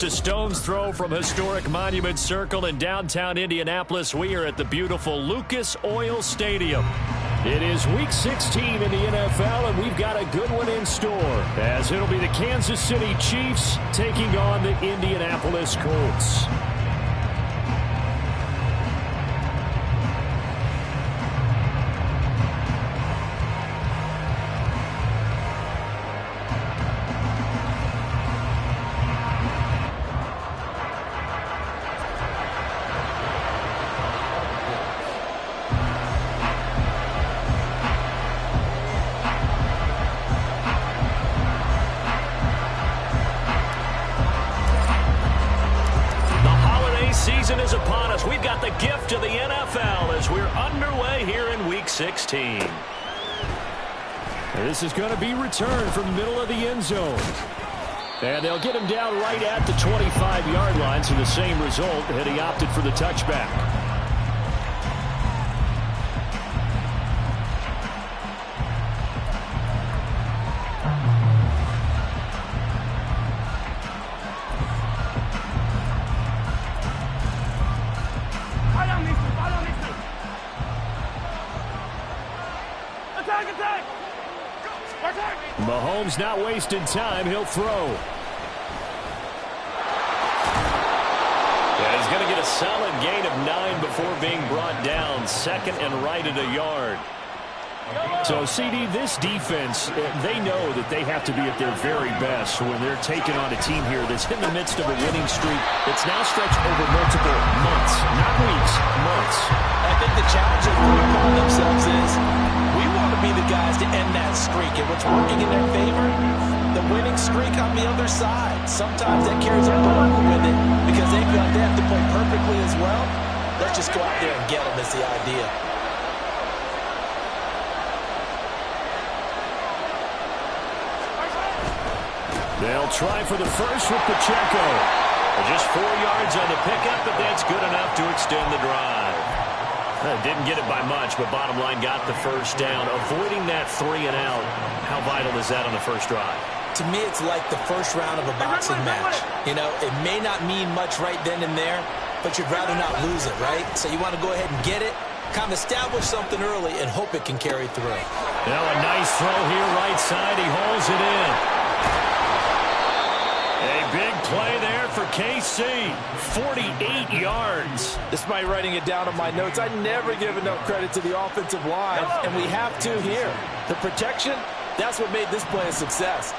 A stone's throw from historic Monument Circle in downtown Indianapolis. We are at the beautiful Lucas Oil Stadium. It is Week 16 in the NFL, and we've got a good one in store, as it'll be the Kansas City Chiefs taking on the Indianapolis Colts. Season is upon us. We've got the gift of the NFL as we're underway here in Week 16. This is going to be returned from the middle of the end zone. And they'll get him down right at the 25-yard line, so the same result had he opted for the touchback. Mahomes not wasting time. He'll throw. Yeah, he's going to get a solid gain of 9 before being brought down. Second and right at a yard. So, CD, this defense, they know that they have to be at their very best when they're taking on a team here that's in the midst of a winning streak that's now stretched over multiple months, not weeks, months. I think the challenge they're putting upon themselves is we want to be the guys to end that streak, and what's working in their favor, the winning streak on the other side. Sometimes that carries a burden with it because they feel like they have to play perfectly as well. Let's just go out there and get them is the idea. They'll try for the first with Pacheco. Just 4 yards on the pickup, but that's good enough to extend the drive. Didn't get it by much, but bottom line got the first down. Avoiding that 3 and out, how vital is that on the first drive? To me, it's like the first round of a boxing match. You know, it may not mean much right then and there, but you'd rather not lose it, right? So you want to go ahead and get it, kind of establish something early, and hope it can carry through. Now a nice throw here, right side. He holds it in. A big play there for KC. 48 yards. Despite writing it down on my notes, I never give enough credit to the offensive line, and we have to here. The protection, that's what made this play a success.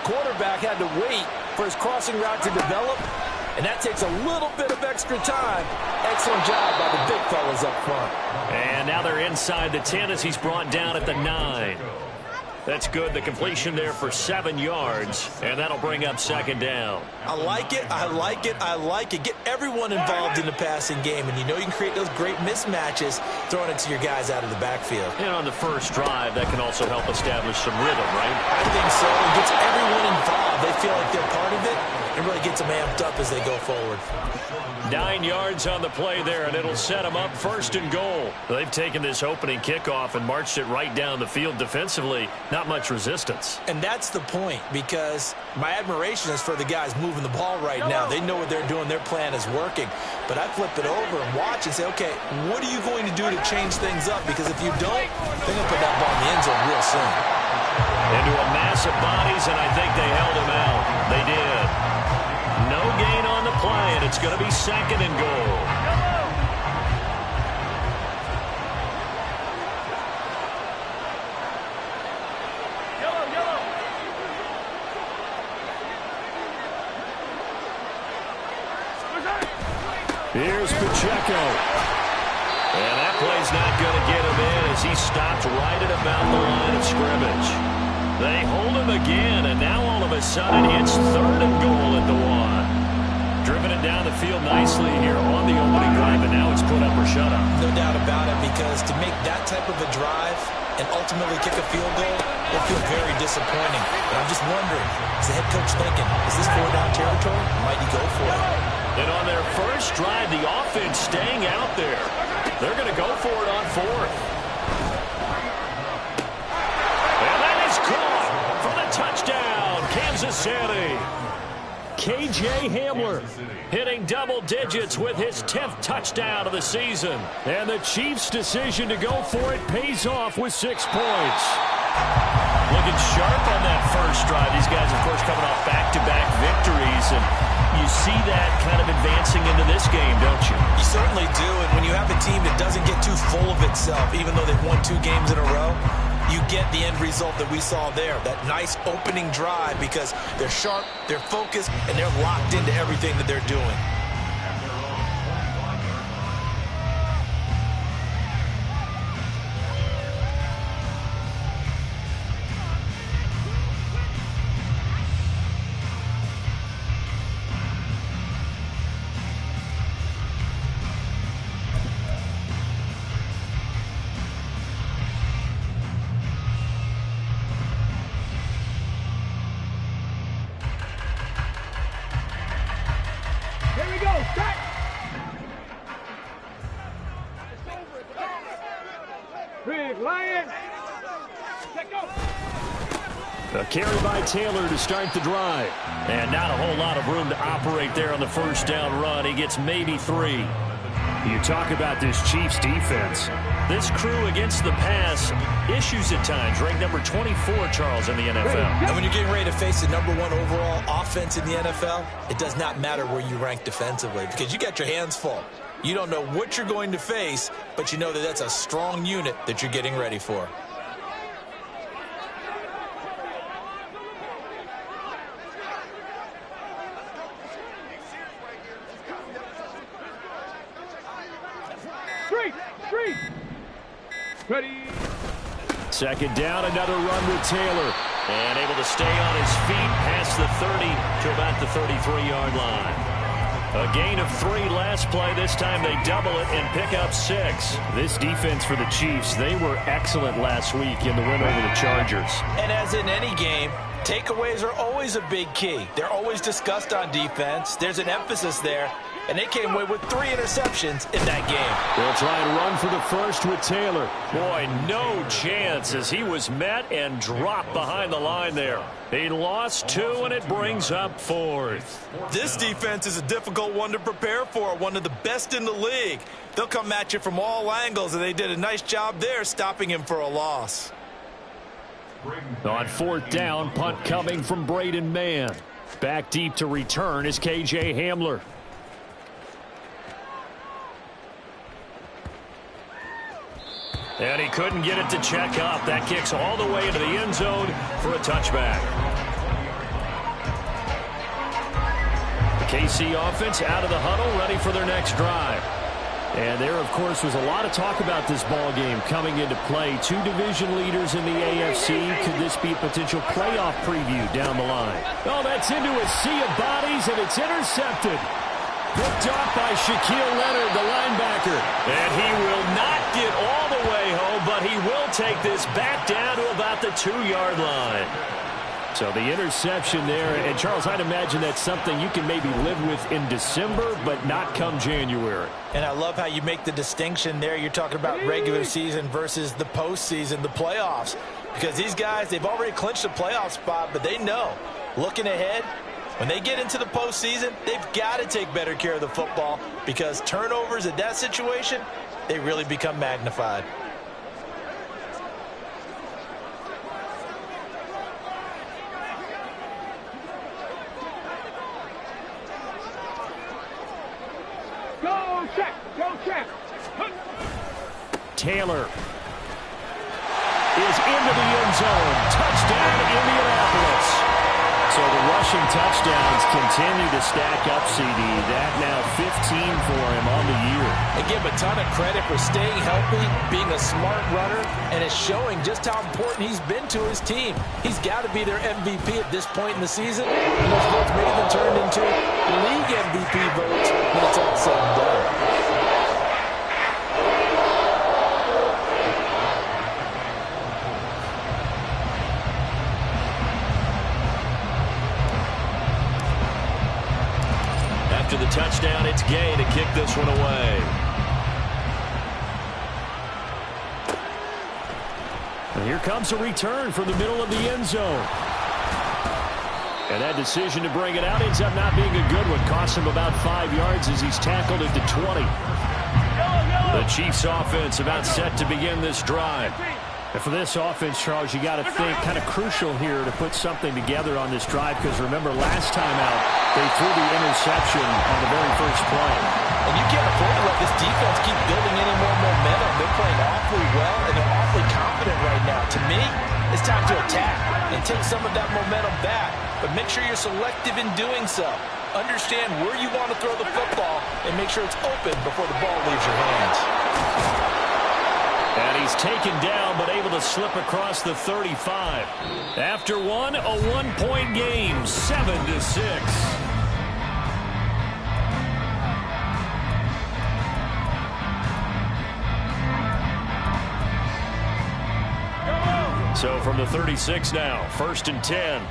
Quarterback had to wait for his crossing route to develop, and that takes a little bit of extra time. Excellent job by the big fellas up front. And now they're inside the 10 as he's brought down at the 9. That's good. The completion there for 7 yards, and that'll bring up second down. I like it. I like it. I like it. Get everyone involved in the passing game, and you know you can create those great mismatches throwing it to your guys out of the backfield. And on the first drive, that can also help establish some rhythm, right? I think so. It gets everyone involved. They feel like they're part of it. It really gets them amped up as they go forward. 9 yards on the play there, and it'll set them up first and goal. They've taken this opening kickoff and marched it right down the field defensively. Not much resistance. And that's the point, because my admiration is for the guys moving the ball right now. They know what they're doing. Their plan is working. But I flip it over and watch and say, okay, what are you going to do to change things up? Because if you don't, they're going to put that ball in the end zone real soon. Into a mass of bodies, and I think they held him out. They did. No gain on the play, and it's going to be second and goal. Here's Pacheco. And that play's not going to get him in as he stopped right at about the line of scrimmage. They hold him again, and now all of a sudden it's third and goal at the 1. Driven it down the field nicely here on the opening drive, and now it's put up or shut up. No doubt about it, because to make that type of a drive and ultimately kick a field goal will feel very disappointing. But I'm just wondering, is the head coach thinking, is this 4-down territory? Might he go for it? And on their first drive, the offense staying out there. They're going to go for it on 4th. And that is caught for the touchdown, Kansas City. KJ Hamler, hitting double digits with his 10th touchdown of the season. And the Chiefs' decision to go for it pays off with 6 points. Looking sharp on that first drive. These guys, of course, coming off back-to-back victories. And you see that kind of advancing into this game, don't you? You certainly do. And when you have a team that doesn't get too full of itself, even though they've won 2 games in a row, you get the end result that we saw there, that nice opening drive, because they're sharp, they're focused, and they're locked into everything that they're doing. A carry by Taylor to start the drive. And not a whole lot of room to operate there on the first down run. He gets maybe 3. You talk about this Chiefs defense. This crew against the pass, issues at times. Ranked number 24, Charles, in the NFL. And when you're getting ready to face the number 1 overall offense in the NFL, it does not matter where you rank defensively, because you got your hands full. You don't know what you're going to face, but you know that that's a strong unit that you're getting ready for. Ready. Second down, another run with Taylor. And able to stay on his feet past the 30 to about the 33-yard line. A gain of 3 last play. This time they double it and pick up 6. This defense for the Chiefs, they were excellent last week in the win over the Chargers. And as in any game, takeaways are always a big key. They're always discussed on defense. There's an emphasis there. And they came away with 3 interceptions in that game. They'll try and run for the first with Taylor. Boy, no chance as he was met and dropped behind the line there. He lost 2, and it brings up 4th. This defense is a difficult one to prepare for, one of the best in the league. They'll come at you from all angles, and they did a nice job there stopping him for a loss. On 4th down, punt coming from Braden Mann. Back deep to return is KJ Hamler. And he couldn't get it to check up. That kicks all the way into the end zone for a touchback. The KC offense out of the huddle, ready for their next drive. And there, of course, was a lot of talk about this ball game coming into play. 2 division leaders in the AFC. Could this be a potential playoff preview down the line? Oh, that's into a sea of bodies, and it's intercepted. Picked off by Shaquille Leonard, the linebacker. And he will not get all the way home, but he will take this back down to about the 2-yard line. So the interception there. And, Charles, I'd imagine that's something you can maybe live with in December, but not come January. And I love how you make the distinction there. You're talking about regular season versus the postseason, the playoffs. Because these guys, they've already clinched a playoff spot, but they know, looking ahead, when they get into the postseason, they've got to take better care of the football, because turnovers in that situation, they really become magnified. Go check. Go check. Taylor is into the end zone. Touchdown, Indianapolis. So the rushing touchdowns continue to stack up, CD. That now 15 for him on the year. And give him a ton of credit for staying healthy, being a smart runner, and it's showing just how important he's been to his team. He's got to be their MVP at this point in the season. And those votes may have been turned into league MVP votes when it's all said and done. After the touchdown, it's Gay to kick this one away. And here comes a return from the middle of the end zone. And that decision to bring it out ends up not being a good one. Costs him about 5 yards as he's tackled at the 20. The Chiefs offense about set to begin this drive. And for this offense, Charles, you got to think kind of crucial here to put something together on this drive, because remember last time out they threw the interception on the very first play. And you can't afford to let this defense keep building any more momentum. They're playing awfully well and they're awfully confident right now. To me, it's time to attack and take some of that momentum back, but make sure you're selective in doing so. Understand where you want to throw the football and make sure it's open before the ball leaves your hands. And he's taken down, but able to slip across the 35. After one, a one-point game, 7-6. So from the 36 now, 1st and 10.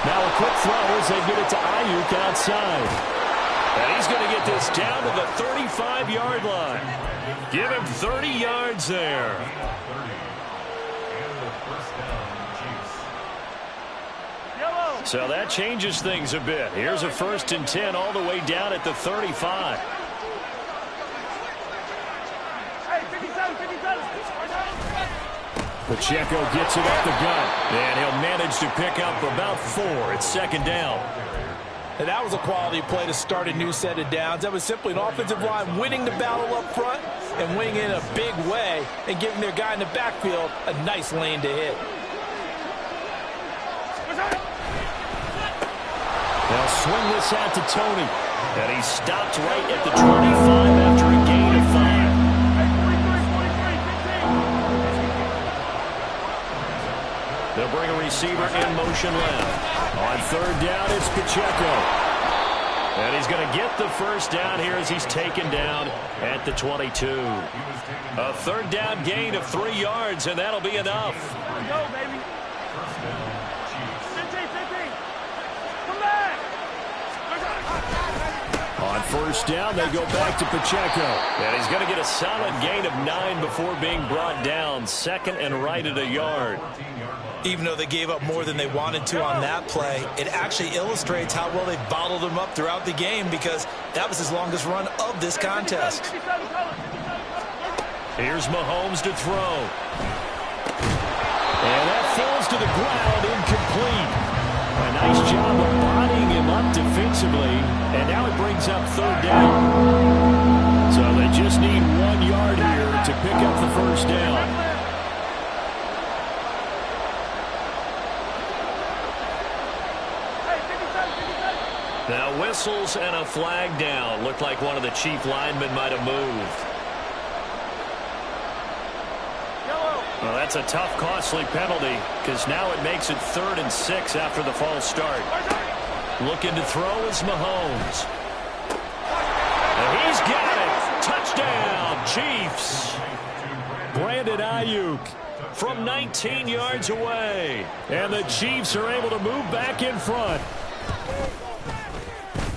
Now a quick throw as they get it to Ayuk outside. And he's going to get this down to the 35-yard line. Give him 30 yards there. So that changes things a bit. Here's a 1st and 10 all the way down at the 35. Pacheco gets it up the gut, and he'll manage to pick up about 4. It's 2nd down. And that was a quality play to start a new set of downs. That was simply an offensive line winning the battle up front and winning in a big way and giving their guy in the backfield a nice lane to hit. They'll swing this out to Tony, and he stopped right at the 25 after a gain of 5. They'll bring a receiver in motion left. On 3rd down, it's Pacheco. And he's going to get the 1st down here as he's taken down at the 22. A 3rd down gain of 3 yards, and that'll be enough. Go, baby. 15. Come back. On 1st down, they go back to Pacheco. And he's going to get a solid gain of 9 before being brought down. 2nd and right at a yard. Even though they gave up more than they wanted to on that play, it actually illustrates how well they bottled him up throughout the game, because that was his longest run of this contest. Here's Mahomes to throw. And that falls to the ground, incomplete. A nice job of bodying him up defensively, and now it brings up 3rd down. So they just need 1 yard here to pick up the 1st down. Now whistles and a flag down. Looked like one of the Chief linemen might have moved. Well, that's a tough, costly penalty, because now it makes it 3rd and 6 after the false start. Looking to throw is Mahomes. And he's got it. Touchdown, Chiefs. Brandon Ayuk from 19 yards away. And the Chiefs are able to move back in front.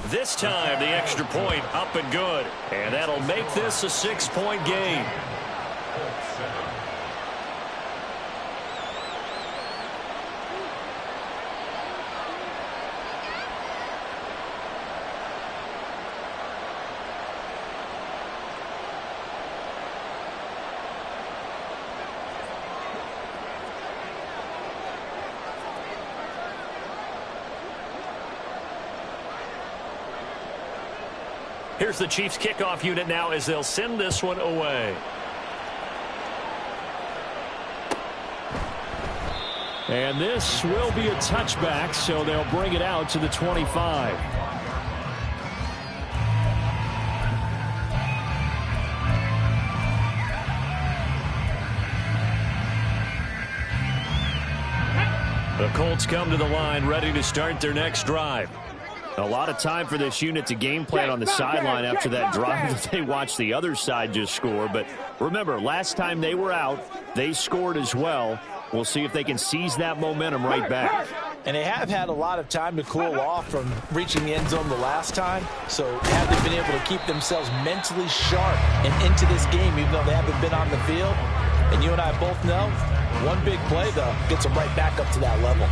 This time, the extra point up and good. And that'll make this a 6-point game. Here's the Chiefs kickoff unit now as they'll send this one away. And this will be a touchback, so they'll bring it out to the 25. The Colts come to the line ready to start their next drive. A lot of time for this unit to game plan on the sideline after that drive that they watched the other side just score. But remember, last time they were out, they scored as well. We'll see if they can seize that momentum right back. And they have had a lot of time to cool off from reaching the end zone the last time. So have they been able to keep themselves mentally sharp and into this game, even though they haven't been on the field? And you and I both know, one big play, though, gets them right back up to that level.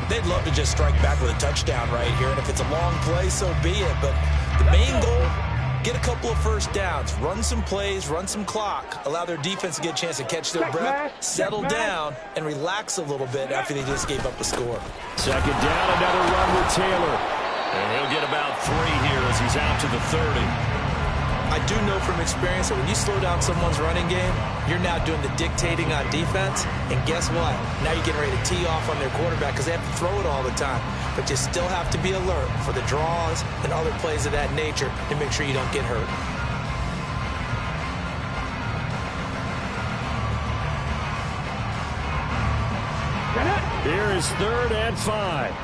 They'd love to just strike back with a touchdown right here. And if it's a long play, so be it. But the main goal, get a couple of first downs, run some plays, run some clock, allow their defense to get a chance to catch their breath, settle down, and relax a little bit after they just gave up a score. Second down, another run with Taylor. And he'll get about 3 here as he's out to the 30. I do know from experience that when you slow down someone's running game, you're now doing the dictating on defense. And guess what? Now you're getting ready to tee off on their quarterback because they have to throw it all the time. But you still have to be alert for the draws and other plays of that nature to make sure you don't get hurt. Here is 3rd and 5.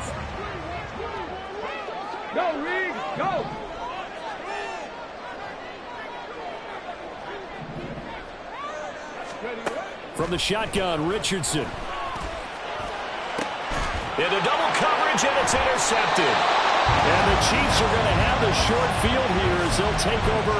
Go, Reed, go. From the shotgun, Richardson. Into double coverage, and it's intercepted. And the Chiefs are going to have the short field here as they'll take over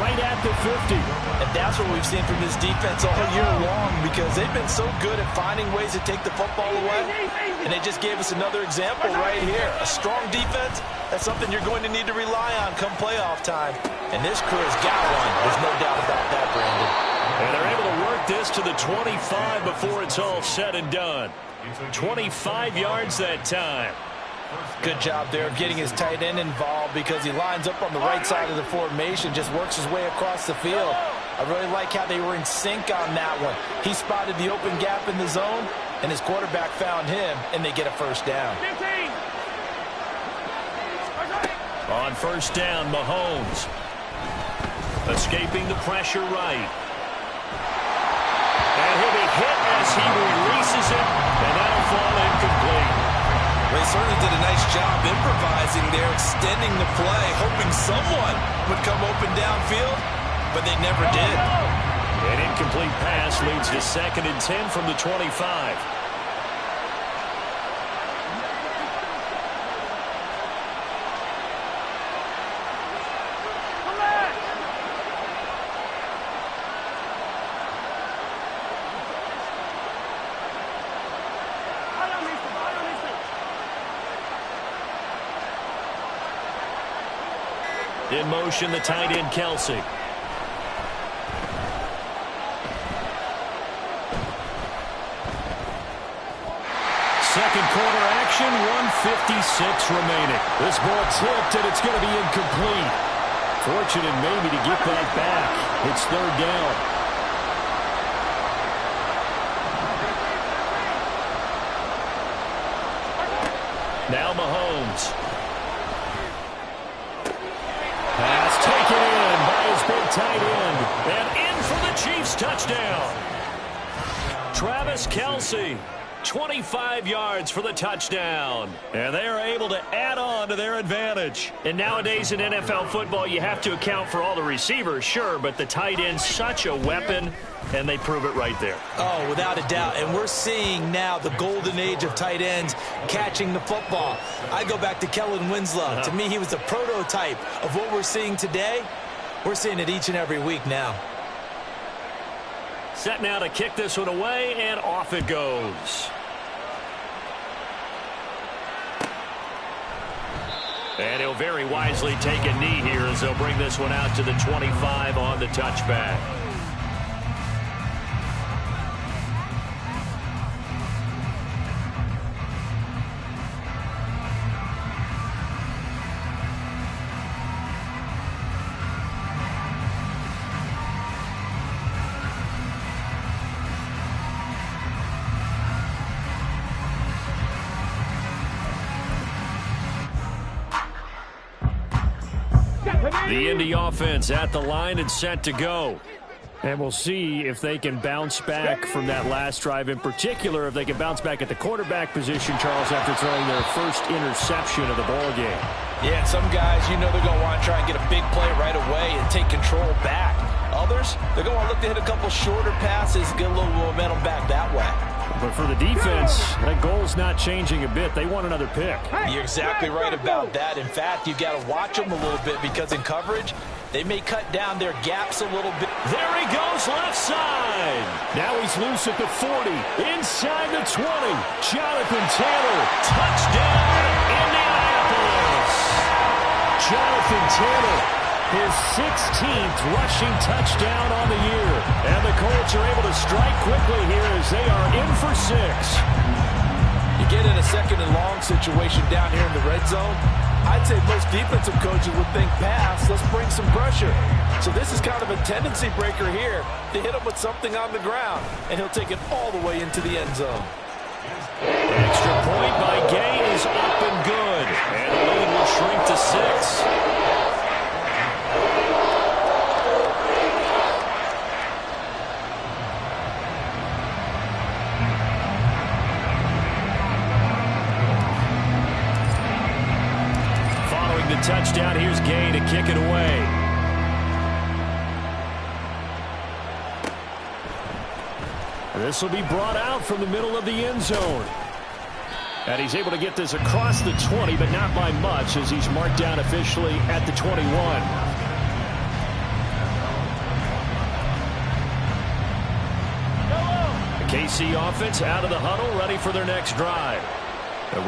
right at the 50. And that's what we've seen from this defense all year long because they've been so good at finding ways to take the football away. And they just gave us another example right here. A strong defense, that's something you're going to need to rely on come playoff time. And this crew has got one. There's no doubt about that, Brandon. And they're able to work this to the 25 before it's all said and done. 25 yards that time. Good job there of getting his tight end involved because he lines up on the right side of the formation, just works his way across the field. I really like how they were in sync on that one. He spotted the open gap in the zone, and his quarterback found him, and they get a first down. 15. On first down, Mahomes. Escaping the pressure right. And he'll be hit as he releases it, and that'll fall incomplete. They certainly did a nice job improvising there, extending the play, hoping someone would come open downfield, but they never did. An incomplete pass leads to 2nd and 10 from the 25. In motion, the tight end, Kelsey. Second quarter action, 1:56 remaining. This ball tipped, and it's going to be incomplete. Fortunate maybe to get that back. It's 3rd down. Now Mahomes. Pass taken in by his big tight end. And in for the Chiefs touchdown. Travis Kelce, 25 yards for the touchdown. And they are able to add on to their advantage. And nowadays in NFL football, you have to account for all the receivers, sure, but the tight end's such a weapon, and they prove it right there. Oh, without a doubt. And we're seeing now the golden age of tight ends catching the football. I go back to Kellen Winslow. To me, he was the prototype of what we're seeing today. We're seeing it each and every week now. Set now to kick this one away, and off it goes. And he'll very wisely take a knee here as they'll bring this one out to the 25 on the touchback. The Indy offense at the line and set to go. And we'll see if they can bounce back from that last drive, in particular if they can bounce back at the quarterback position, Charles, after throwing their first interception of the ball game. Yeah, and some guys, you know they're going to want to try and get a big play right away and take control back. Others, they're going to look to hit a couple shorter passes, get a little momentum back that way. But for the defense, that goal's not changing a bit. They want another pick. You're exactly right about that. In fact, you've got to watch them a little bit because in coverage, they may cut down their gaps a little bit. There he goes, left side. Now he's loose at the 40. Inside the 20. Jonathan Taylor. Touchdown, Indianapolis. Jonathan Taylor, his 16th rushing touchdown on the year. And the Colts are able to strike quickly here as they are in for 6. You get in a second and long situation down here in the red zone, I'd say most defensive coaches would think pass, let's bring some pressure. So this is kind of a tendency breaker here to hit him with something on the ground, and he'll take it all the way into the end zone. Extra point by Gay is up and good. And the lead will shrink to 6. Following the touchdown, here's Gay to kick it away. This will be brought out from the middle of the end zone. And he's able to get this across the 20, but not by much as he's marked down officially at the 21. The KC offense out of the huddle, ready for their next drive.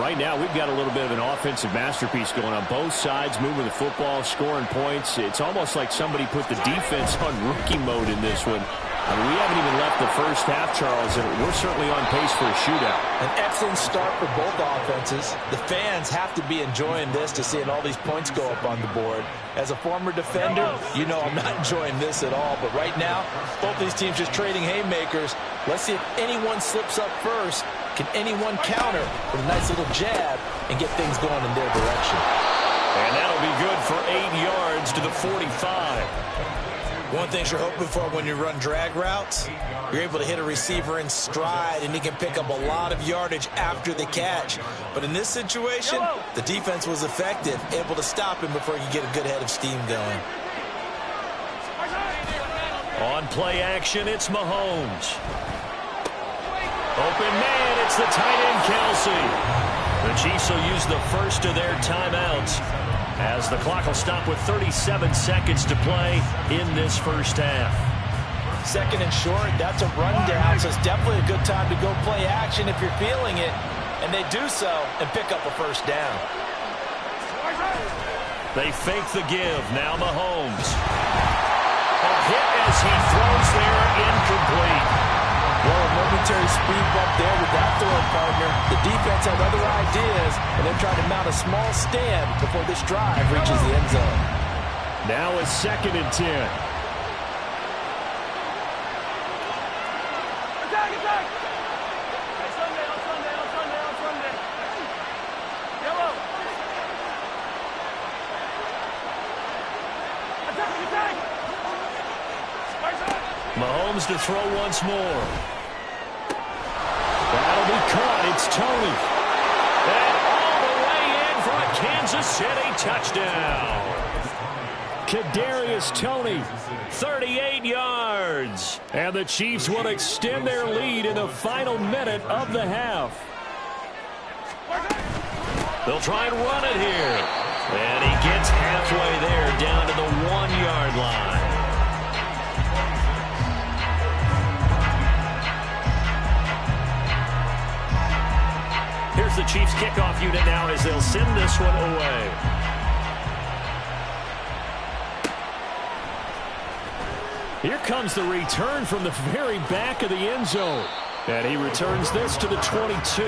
Right now, we've got a little bit of an offensive masterpiece going on both sides, moving the football, scoring points. It's almost like somebody put the defense on rookie mode in this one. We haven't even left the first half, Charles, and we're certainly on pace for a shootout. An excellent start for both offenses. The fans have to be enjoying this to seeing all these points go up on the board. As a former defender, you know I'm not enjoying this at all. But right now, both these teams just trading haymakers. Let's see if anyone slips up first. Can anyone counter with a nice little jab and get things going in their direction? And that'll be good for 8 yards to the 45. One thing you're hoping for when you run drag routes, you're able to hit a receiver in stride, and he can pick up a lot of yardage after the catch. But in this situation, the defense was effective, able to stop him before he could get a good head of steam going. On play action, it's Mahomes. Open man, it's the tight end, Kelsey. The Chiefs will use the first of their timeouts as the clock will stop with 37 seconds to play in this first half. Second and short, that's a rundown, so it's definitely a good time to go play action if you're feeling it. And they do so and pick up a first down. They fake the give. Now Mahomes. A hit as he throws there, incomplete. Well, a momentary speed bump there with that throw partner. The defense had other ideas, and they're trying to mount a small stand before this drive reaches the end zone. Now a 2nd and 10. Attack, attack! On Sunday, on Sunday, on Sunday, on Sunday. Yellow! Attack, attack! Mahomes to throw once more. That'll be caught. It's Tony. And all the way in for a Kansas City touchdown. Kadarius Toney, 38 yards. And the Chiefs will extend their lead in the final minute of the half. They'll try and run it here. And he gets halfway there down to the 1-yard line. Here's the Chiefs kickoff unit now as they'll send this one away. Here comes the return from the very back of the end zone. And he returns this to the 22.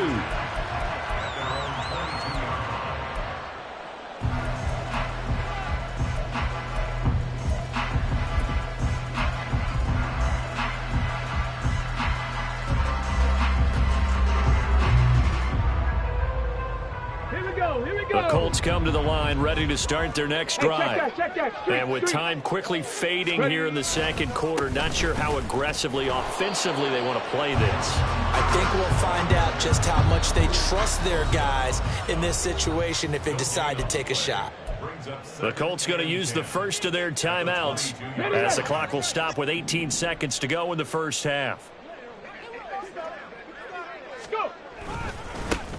The Colts come to the line ready to start their next drive. Check that. And with time quickly fading here in the second quarter, not sure how aggressively, offensively they want to play this. I think we'll find out just how much they trust their guys in this situation if they decide to take a shot. The Colts going to use the first of their timeouts as the clock will stop with 18 seconds to go in the first half.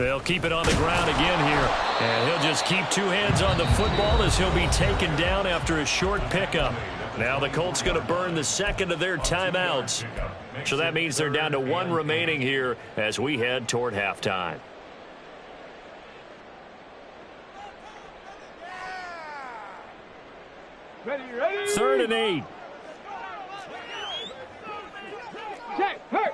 They'll keep it on the ground again here. And he'll just keep two hands on the football as he'll be taken down after a short pickup. Now the Colts going to burn the second of their timeouts. So that means they're down to one remaining here as we head toward halftime. Ready. 3rd and 8. Check. Hurt.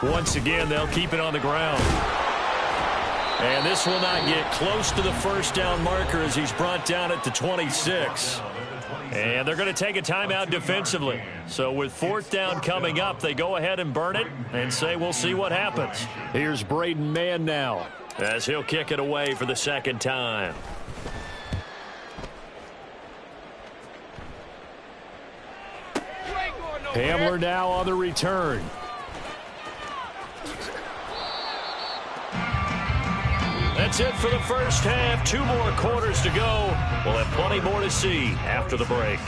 Once again, they'll keep it on the ground. And this will not get close to the first down marker as he's brought down at the 26. And they're going to take a timeout defensively. So with 4th down coming up, they go ahead and burn it and say we'll see what happens. Here's Braden Mann now as he'll kick it away for the second time. Hamler now on the return. That's it for the first half. 2 more quarters to go. We'll have plenty more to see after the break.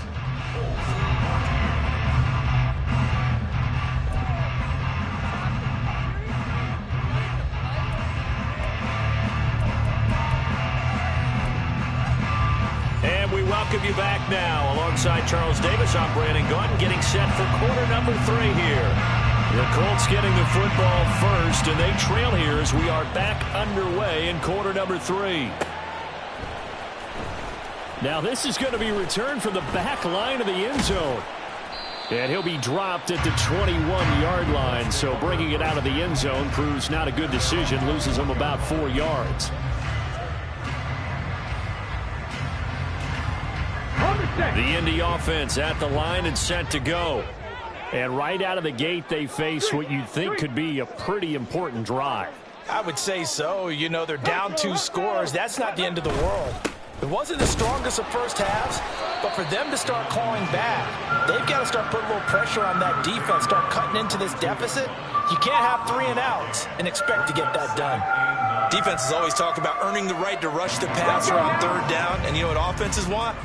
And we welcome you back now. Alongside Charles Davis, I'm Brandon Gaudin, getting set for quarter number 3 here. The Colts getting the football first, and they trail here as we are back underway in quarter number 3. Now this is going to be returned from the back line of the end zone. And he'll be dropped at the 21-yard line, so bringing it out of the end zone proves not a good decision, loses him about 4 yards. The Indy offense at the line and set to go. And right out of the gate, they face what you'd think could be a pretty important drive. I would say so. You know, they're down 2 scores. That's not the end of the world. It wasn't the strongest of first halves, but for them to start clawing back, they've got to start putting a little pressure on that defense, start cutting into this deficit. You can't have 3 and outs and expect to get that done. Defenses always talk about earning the right to rush the passer on 3rd down, and you know what offenses want?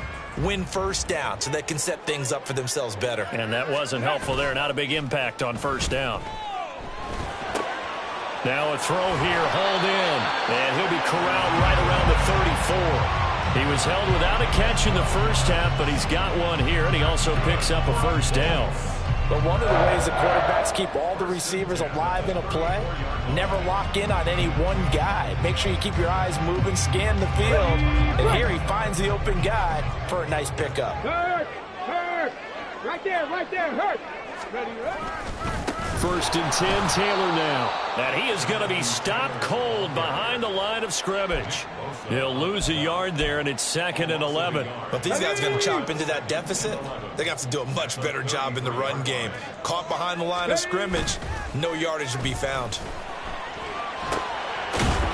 Win 1st down so they can set things up for themselves better. And that wasn't helpful there. Not a big impact on 1st down. Now a throw here, hauled in. And he'll be corralled right around the 34. He was held without a catch in the first half, but he's got one here, and he also picks up a 1st down. But one of the ways the quarterbacks keep all the receivers alive in a play, never lock in on any one guy. Make sure you keep your eyes moving, scan the field. And here he finds the open guy for a nice pickup. Hurt. Right there, hurt. Ready. 1st and 10, Taylor now. And he is going to be stopped cold behind the line of scrimmage. He'll lose a yard there, and it's 2nd and 11. But these guys are going to chop into that deficit. They're going to have to do a much better job in the run game. Caught behind the line of scrimmage, no yardage to be found.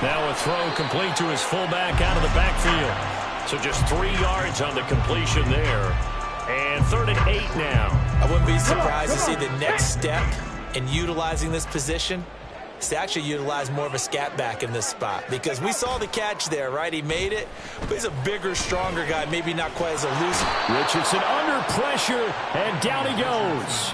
Now a throw complete to his fullback out of the backfield. So just 3 yards on the completion there. And 3rd and 8 now. I wouldn't be surprised to see the next step in utilizing this position is to actually utilize more of a scat back in this spot, because we saw the catch there, right? He made it, but he's a bigger, stronger guy, maybe not quite as elusive. Richardson under pressure, and down he goes.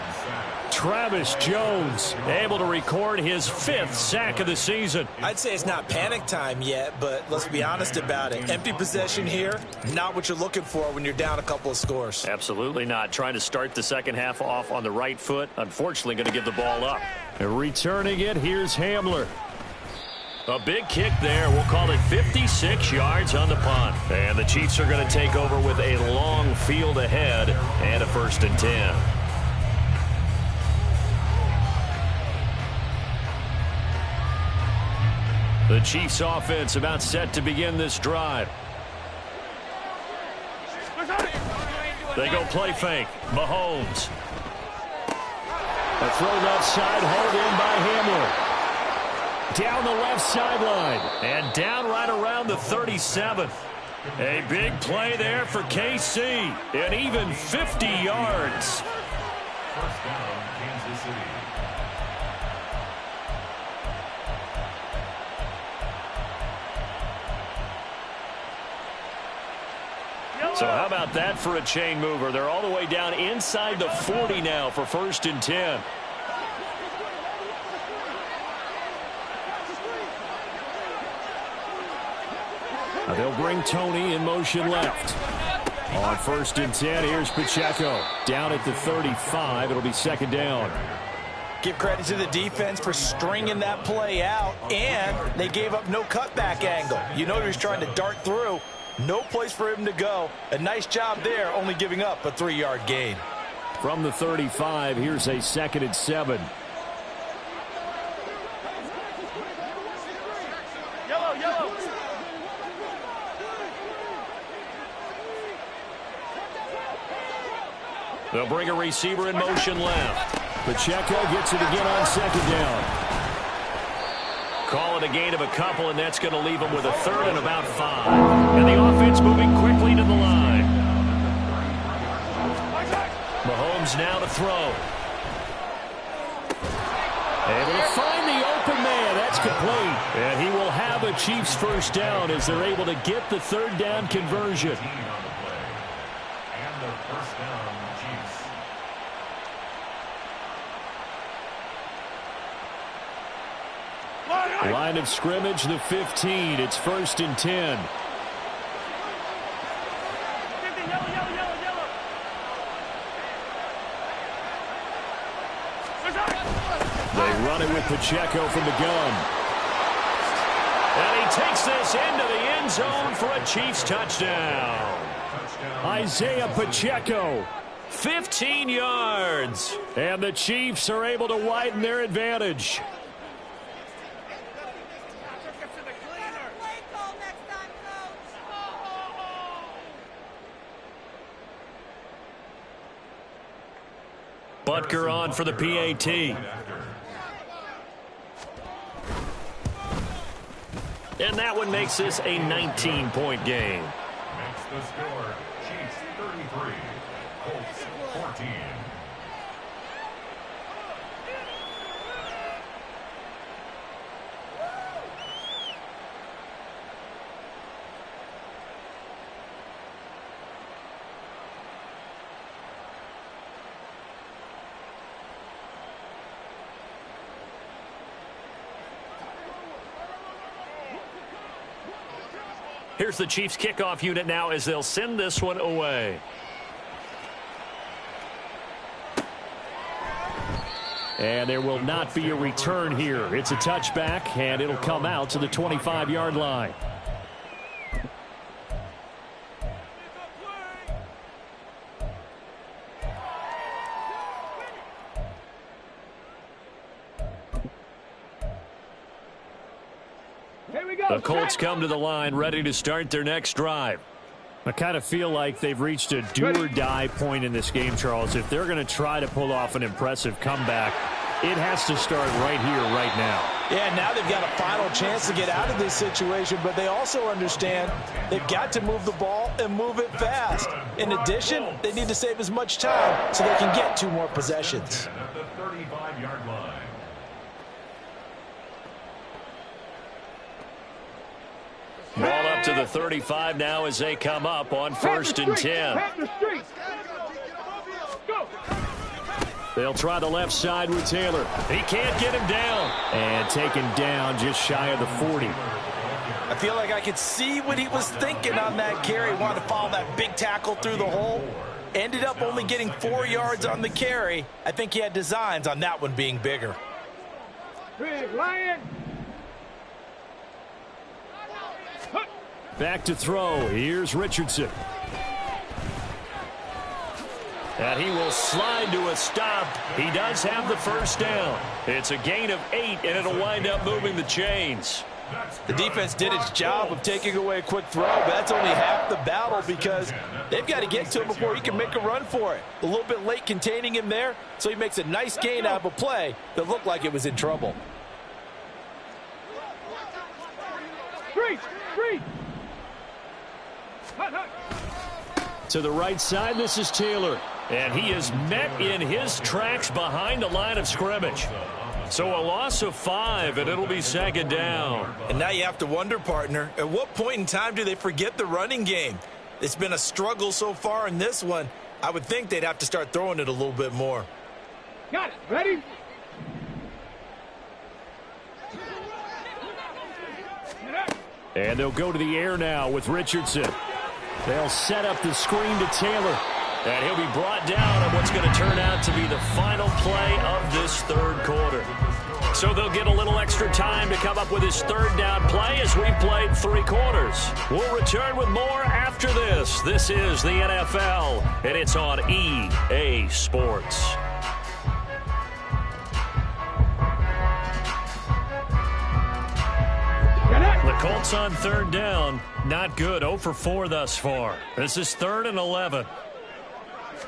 Travis Jones able to record his 5th sack of the season. I'd say it's not panic time yet, but let's be honest about it. Empty possession here, not what you're looking for when you're down a couple of scores. Absolutely not. Trying to start the second half off on the right foot. Unfortunately, going to give the ball up. And returning it, here's Hamler. A big kick there. We'll call it 56 yards on the punt. And the Chiefs are going to take over with a long field ahead and a 1st and 10. The Chiefs offense about set to begin this drive. They go play fake. Mahomes. A throw left side, hauled in by Hamler. Down the left sideline. And down right around the 37. A big play there for KC. And even 50 yards. First down, Kansas City. So how about that for a chain mover? They're all the way down inside the 40 now for 1st and 10. Now they'll bring Tony in motion left. On 1st and 10, here's Pacheco. Down at the 35, it'll be 2nd down. Give credit to the defense for stringing that play out, and they gave up no cutback angle. You know he was trying to dart through. No place for him to go. A nice job there, only giving up a 3-yard gain. From the 35, here's a 2nd and 7. Yellow, yellow. They'll bring a receiver in motion left. Pacheco gets it again on 2nd down. Call it a gain of a couple, and that's going to leave them with a 3rd and about 5. And the offense moving quickly to the line. Mahomes now to throw. Able to find the open man. That's complete. And he will have a Chiefs 1st down as they're able to get the 3rd down conversion. And the 1st down, Chiefs. Line of scrimmage, the 15. It's 1st and 10. 50, yellow, yellow, yellow, yellow. They run it with Pacheco from the gun. And he takes this into the end zone for a Chiefs touchdown. Isaiah Pacheco, 15 yards. And the Chiefs are able to widen their advantage. Butker on for the PAT. And that one makes this a 19-point game. Makes the score Chiefs 33, Colts 14. Here's the Chiefs kickoff unit now as they'll send this one away. And there will not be a return here. It's a touchback, and it'll come out to the 25-yard line. The Colts come to the line ready to start their next drive. I kind of feel like they've reached a do-or-die point in this game, Charles. If they're going to try to pull off an impressive comeback, it has to start right here, right now. Yeah, now they've got a final chance to get out of this situation, but they also understand they've got to move the ball and move it fast. In addition, they need to save as much time so they can get 2 more possessions. At the 35-yard line. Ball up to the 35 now as they come up on 1st and 10. They'll try the left side with Taylor. He can't get him down. And taken down just shy of the 40. I feel like I could see what he was thinking on that carry. Wanted to follow that big tackle through the hole. Ended up only getting 4 yards on the carry. I think he had designs on that one being bigger. Big Lion. Back to throw. Here's Richardson. And he will slide to a stop. He does have the 1st down. It's a gain of 8, and it'll wind up moving the chains. The defense did its job of taking away a quick throw, but that's only half the battle because they've got to get to him before he can make a run for it. A little bit late containing him there, so he makes a nice gain out of a play that looked like it was in trouble. Freeze! To the right side, this is Taylor. And he is met in his tracks behind the line of scrimmage. So a loss of 5, and it'll be 2nd down. And now you have to wonder, partner, at what point in time do they forget the running game? It's been a struggle so far in this one. I would think they'd have to start throwing it a little bit more. Got it. Ready? And they'll go to the air now with Richardson. They'll set up the screen to Taylor. And he'll be brought down on what's going to turn out to be the final play of this third quarter. So they'll get a little extra time to come up with his third down play as we've played 3 quarters. We'll return with more after this. This is the NFL, and it's on EA Sports. The Colts on third down. Not good. 0 for 4 thus far. This is 3rd and 11.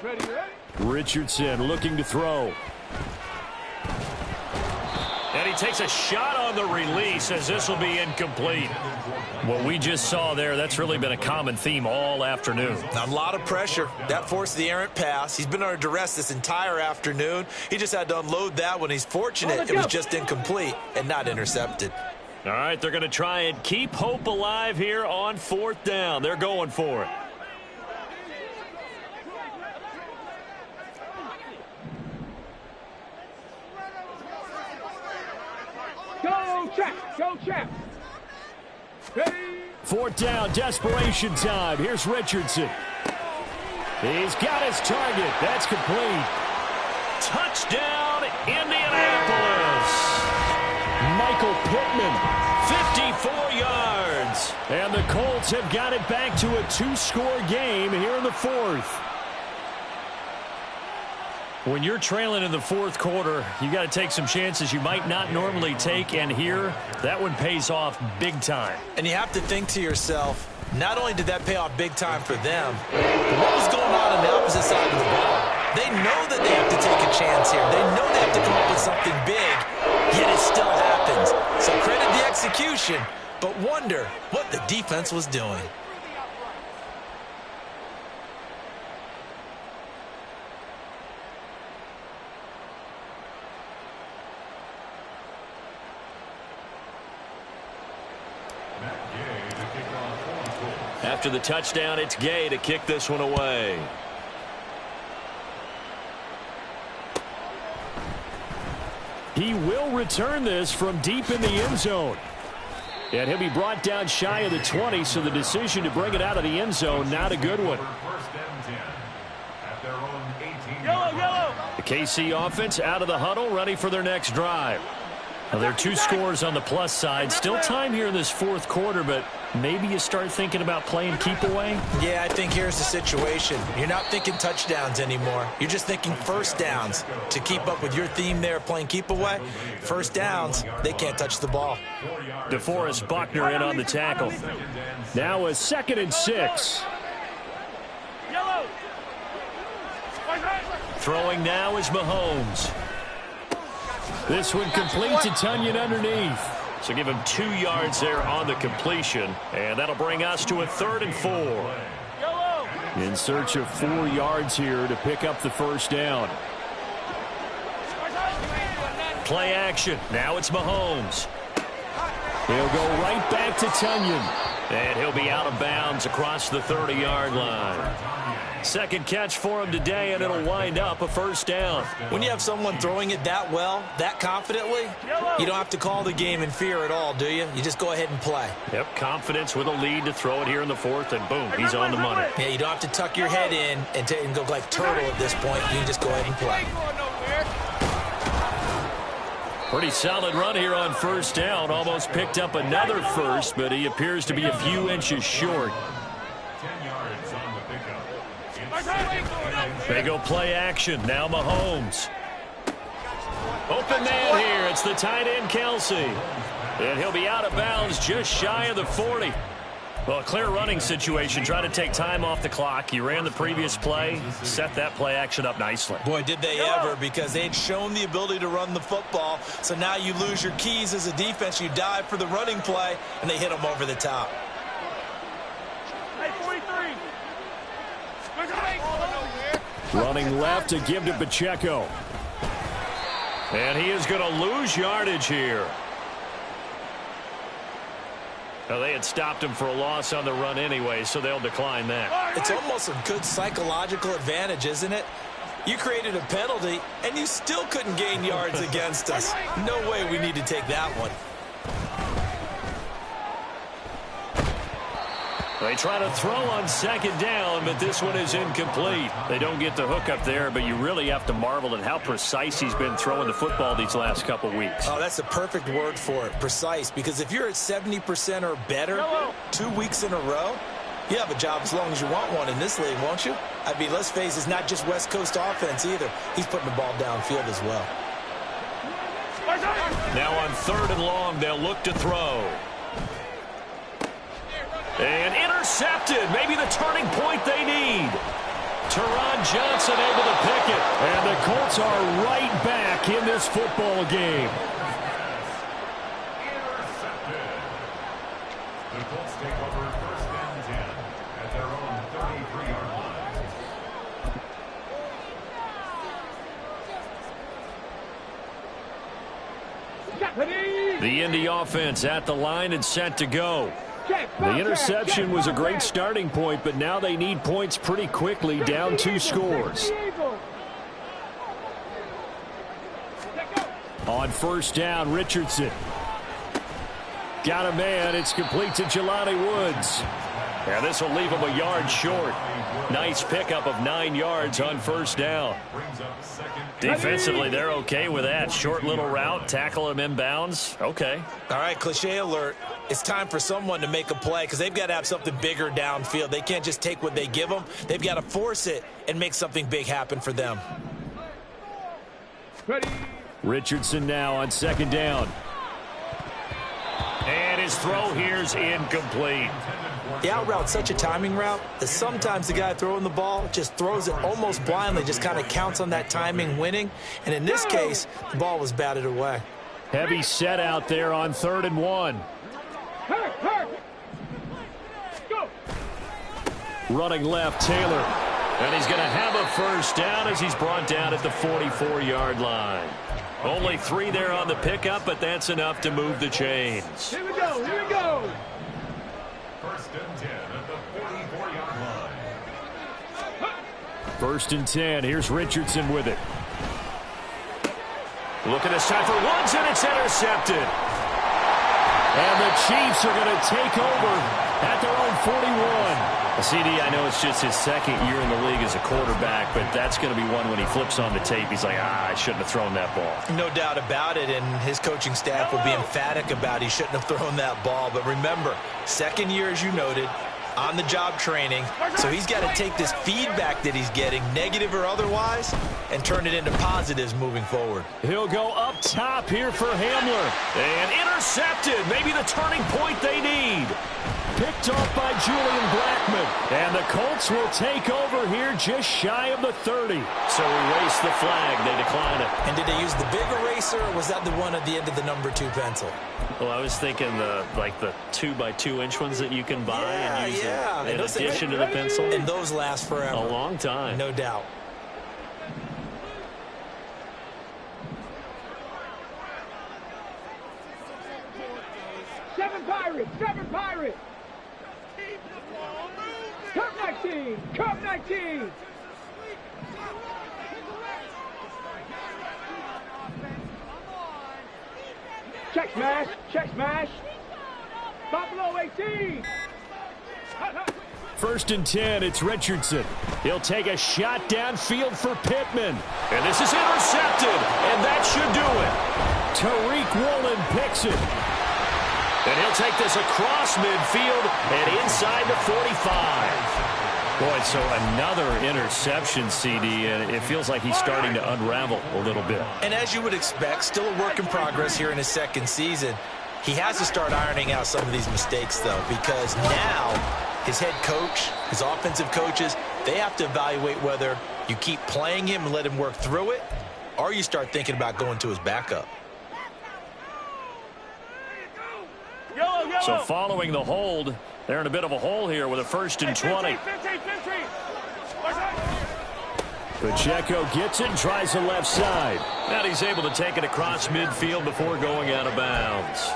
Ready, ready? Richardson looking to throw. And he takes a shot on the release as this will be incomplete. What we just saw there, that's really been a common theme all afternoon. A lot of pressure. That forced the errant pass. He's been under duress this entire afternoon. He just had to unload that one. He's fortunate it was just incomplete and not intercepted. All right, they're going to try and keep hope alive here on 4th down. They're going for it. Go, Chap! Go, Chap! Ready? 4th down, desperation time. Here's Richardson. He's got his target. That's complete. Touchdown, Indianapolis. Michael Pittman, 54 yards. And the Colts have got it back to a 2-score game here in the 4th. When you're trailing in the 4th quarter, you got to take some chances you might not normally take, and here, that one pays off big time. And you have to think to yourself, not only did that pay off big time for them, but what was going on the opposite side of the ball? They know that they have to take a chance here. They know they have to come up with something big, yet it still happens. So credit the execution, but wonder what the defense was doing. After the touchdown, it's Gay to kick this one away. He will return this from deep in the end zone. And he'll be brought down shy of the 20, so the decision to bring it out of the end zone, not a good one. Yellow! The KC offense out of the huddle, ready for their next drive. Now, there are 2 scores on the plus side. Still time here in this 4th quarter, but maybe you start thinking about playing keep away? Yeah, I think here's the situation. You're not thinking touchdowns anymore. You're just thinking first downs. To keep up with your theme there, playing keep away, first downs, they can't touch the ball. DeForest Buckner in on the tackle. Now a 2nd and 6. Yellow! Throwing now is Mahomes. This one complete to Tunyon underneath. So give him 2 yards there on the completion. And that'll bring us to a 3rd and 4. Yellow! In search of 4 yards here to pick up the first down. Play action. Now it's Mahomes. He'll go right back to Tunyon. And he'll be out of bounds across the 30-yard line. 2nd catch for him today, and it'll wind up a first down. When you have someone throwing it that well, that confidently, you don't have to call the game in fear at all, do you? You just go ahead and play. Yep, confidence with a lead to throw it here in the 4th, and boom, he's on the money. Yeah, you don't have to tuck your head in and go like turtle at this point. You can just go ahead and play. Pretty solid run here on first down. Almost picked up another first, but he appears to be a few inches short. 10 yards on the pickup. They go play action. Now Mahomes. Open man here. It's the tight end, Kelsey. And he'll be out of bounds just shy of the 40. Well, a clear running situation. Try to take time off the clock. You ran the previous play. Set that play action up nicely. Boy, did they ever, because they'd shown the ability to run the football. So now you lose your keys as a defense. You dive for the running play, and they hit them over the top. Hey, 43. Running left to give to Pacheco. And he is going to lose yardage here. Well, they had stopped him for a loss on the run anyway, so they'll decline that. It's almost a good psychological advantage, isn't it? You created a penalty, and you still couldn't gain yards against us. No way we need to take that one. They try to throw on second down, but this one is incomplete. They don't get the hook up there, but you really have to marvel at how precise he's been throwing the football these last couple weeks. Oh, that's the perfect word for it, precise, because if you're at 70% or better 2 weeks in a row, you have a job as long as you want one in this league, won't you? I mean, let's face it, it's not just West Coast offense either. He's putting the ball downfield as well. Now on 3rd and long, they'll look to throw. And intercepted. Maybe the turning point they need. Teron Johnson able to pick it. And the Colts are right back in this football game. Intercepted. The Colts take over 1st and 10 at their own 33-yard line. The Indy offense at the line and set to go. The interception was a great starting point, but now they need points pretty quickly, down 2 scores. On 1st down, Richardson. Got a man. It's complete to Jelani Woods. Yeah, this will leave him a yard short. Nice pickup of 9 yards on 1st down. Defensively, they're okay with that. Short little route, tackle him inbounds. Okay. All right, cliche alert. It's time for someone to make a play because they've got to have something bigger downfield. They can't just take what they give them. They've got to force it and make something big happen for them. Richardson now on 2nd down. And his throw here's incomplete. The out route's such a timing route that sometimes the guy throwing the ball just throws it almost blindly, just kind of counts on that timing winning. And in this case, the ball was batted away. Heavy set out there on 3rd and 1. Go. Running left, Taylor. And he's going to have a 1st down as he's brought down at the 44-yard line. Only 3 there on the pickup, but that's enough to move the chains. Here we go. Here we go. 1st and 10 at the 44-yard line. 1st and 10. Here's Richardson with it. Looking this time for Woods, and it's intercepted. And the Chiefs are going to take over at their own 41. CD, I know it's just his 2nd year in the league as a quarterback, but that's going to be one when he flips on the tape. He's like, I shouldn't have thrown that ball. No doubt about it, and his coaching staff will be emphatic about he shouldn't have thrown that ball. But remember, 2nd year, as you noted, on-the-job training, so he's got to take this feedback that he's getting, negative or otherwise, and turn it into positives moving forward. He'll go up top here for Hamler. And intercepted. Maybe the turning point they need. Picked off by Julian Blackman. And the Colts will take over here just shy of the 30. So erase the flag. They decline it. And did they use the big eraser, or was that the one at the end of the number 2 pencil? Well, I was thinking the 2x2-inch ones that you can buy and use in addition to the pencil. And those last forever. A long time. No doubt. Seven Pirates. Cup 19. Check smash. Buffalo 18. 1st and 10, it's Richardson. He'll take a shot downfield for Pittman. And this is intercepted, and that should do it. Tariq Woolen picks it. And he'll take this across midfield and inside the 45. Boy, so another interception, CD, and it feels like he's starting to unravel a little bit. And as you would expect, still a work in progress here in his 2nd season. He has to start ironing out some of these mistakes, though, because now his head coach, his offensive coaches, they have to evaluate whether you keep playing him and let him work through it, or you start thinking about going to his backup. So following the hold, they're in a bit of a hole here with a 1st and 20. Pacheco gets it and tries the left side. And he's able to take it across midfield before going out of bounds.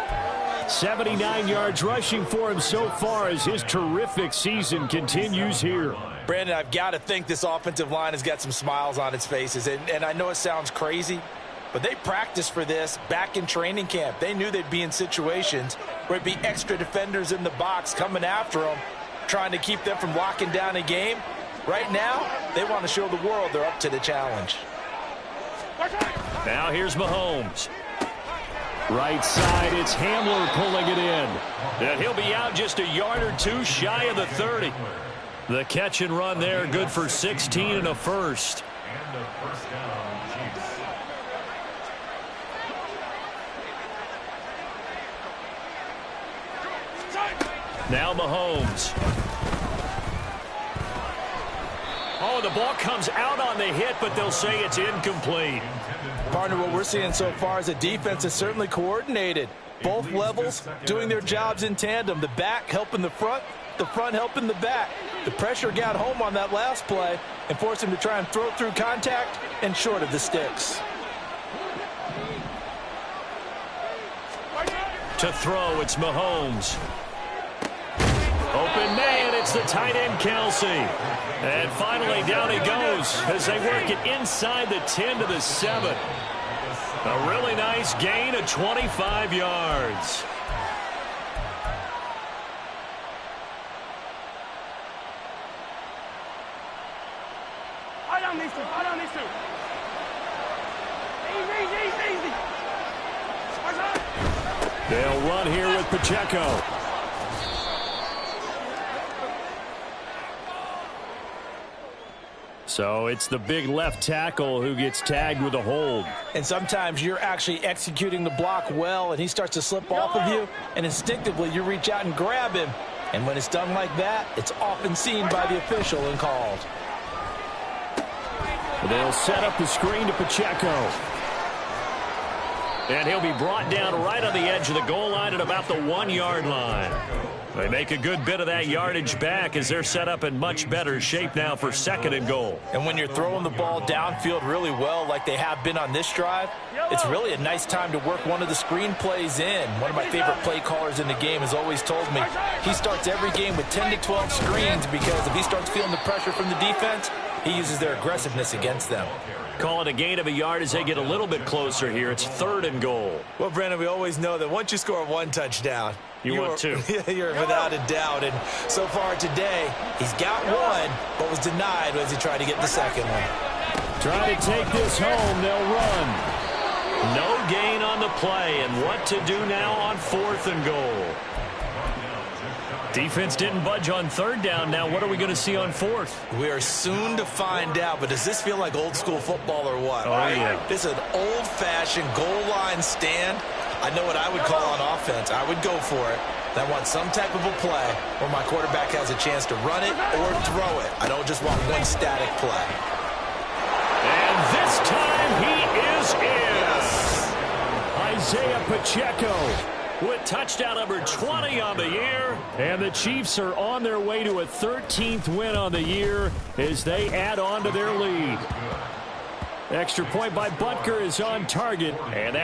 79 yards rushing for him so far as his terrific season continues here. Brandon, I've got to think this offensive line has got some smiles on its faces. And I know it sounds crazy, but they practiced for this back in training camp. They knew they'd be in situations where it'd be extra defenders in the box coming after them, trying to keep them from locking down a game. Right now, they want to show the world they're up to the challenge. Now here's Mahomes. Right side, it's Hamler pulling it in. And he'll be out just a yard or two shy of the 30. The catch and run there, good for 16 and a first. And a first down, Chiefs. Now Mahomes. Oh, the ball comes out on the hit, but they'll say it's incomplete. Partner, what we're seeing so far is the defense is certainly coordinated. Both levels doing their jobs in tandem. The back helping the front helping the back. The pressure got home on that last play and forced him to try and throw through contact and short of the sticks. To throw, it's Mahomes. Open man, it's the tight end, Kelsey. And finally, down he goes as they work it inside the 10 to the 7. A really nice gain of 25 yards. Hold on these two. Hold on these two. Easy. They'll run here with Pacheco. So it's the big left tackle who gets tagged with a hold. And sometimes you're actually executing the block well, and he starts to slip off of you, and instinctively you reach out and grab him. And when it's done like that, it's often seen by the official and called. They'll set up the screen to Pacheco. And he'll be brought down right on the edge of the goal line at about the 1-yard line. They make a good bit of that yardage back as they're set up in much better shape now for 2nd and goal. And when you're throwing the ball downfield really well like they have been on this drive, it's really a nice time to work one of the screen plays in. One of my favorite play callers in the game has always told me he starts every game with 10 to 12 screens because if he starts feeling the pressure from the defense, he uses their aggressiveness against them. Call it a gain of a yard as they get a little bit closer here. It's 3rd and goal. Well, Brandon, we always know that once you score one touchdown, you want two. You're without a doubt. And so far today, he's got one, but was denied as he tried to get the second one. Trying to take this home. They'll run. No gain on the play. And what to do now on 4th and goal? Defense didn't budge on 3rd down. Now what are we going to see on 4th? We are soon to find out, but does this feel like old school football or what? Oh, yeah. This is an old-fashioned goal line stand. I know what I would call on offense. I would go for it. I want some type of a play where my quarterback has a chance to run it or throw it. I don't just want one static play. And this time he is in. Isaiah Pacheco with touchdown number 20 on the year. And the Chiefs are on their way to a 13th win on the year as they add on to their lead. Extra point by Butker is on target. And that